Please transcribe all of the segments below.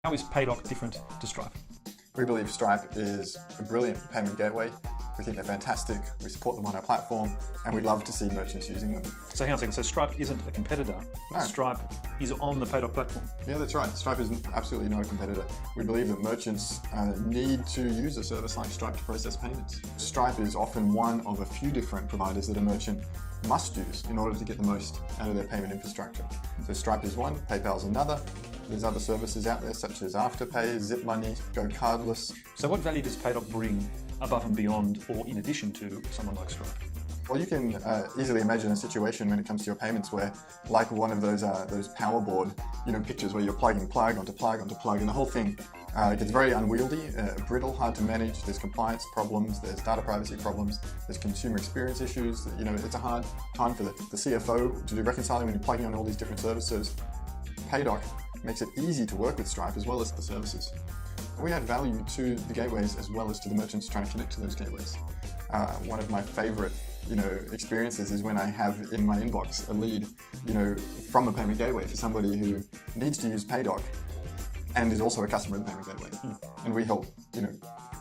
How is PayDock different to Stripe? We believe Stripe is a brilliant payment gateway. We think they're fantastic, we support them on our platform, and we'd love to see merchants using them. So hang on a second, so Stripe isn't a competitor, No. Stripe is on the PayDock platform? Yeah, that's right. Stripe is absolutely not a competitor. We believe that merchants need to use a service like Stripe to process payments. Stripe is often one of a few different providers that a merchant must use in order to get the most out of their payment infrastructure. So Stripe is one, PayPal's another. There's other services out there such as Afterpay, Zip Money, Go Cardless. So what value does PayDock bring above and beyond or in addition to someone like Stripe? Well, you can easily imagine a situation when it comes to your payments where, like one of those power board, pictures where you're plugging plug onto plug onto plug, and the whole thing gets very unwieldy, brittle, hard to manage. There's compliance problems, there's data privacy problems, there's consumer experience issues. It's a hard time for the CFO to do reconciling when you're plugging on all these different services. PayDock makes it easy to work with Stripe as well as the services. We add value to the gateways as well as to the merchants trying to connect to those gateways. One of my favorite experiences is when I have in my inbox a lead from a payment gateway for somebody who needs to use PayDock and is also a customer of the payment gateway. And we help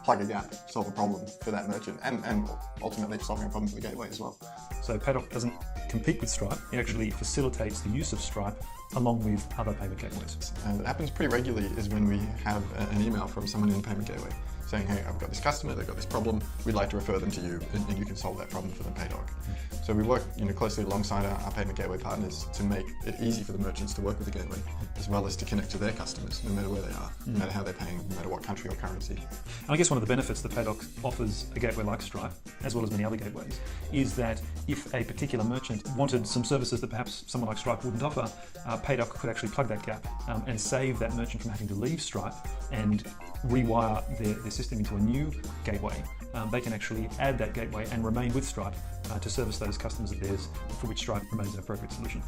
plug a gap, solve a problem for that merchant, and ultimately solving a problem for the gateway as well. So PayDock doesn't compete with Stripe, it actually facilitates the use of Stripe along with other payment gateways. And it happens pretty regularly is when we have an email from someone in the payment gateway saying, hey, I've got this customer, they've got this problem, we'd like to refer them to you, and you can solve that problem for them, PayDock. So we work closely alongside our payment gateway partners to make it easy for the merchants to work with the gateway, as well as to connect to their customers, no matter where they are, no matter how they're paying, no matter what country or currency. And I guess one of the benefits that PayDock offers a gateway like Stripe, as well as many other gateways, is that if a particular merchant wanted some services that perhaps someone like Stripe wouldn't offer, PayDock could actually plug that gap and save that merchant from having to leave Stripe and rewire their system into a new gateway. They can actually add that gateway and remain with Stripe to service those customers of theirs for which Stripe remains an appropriate solution.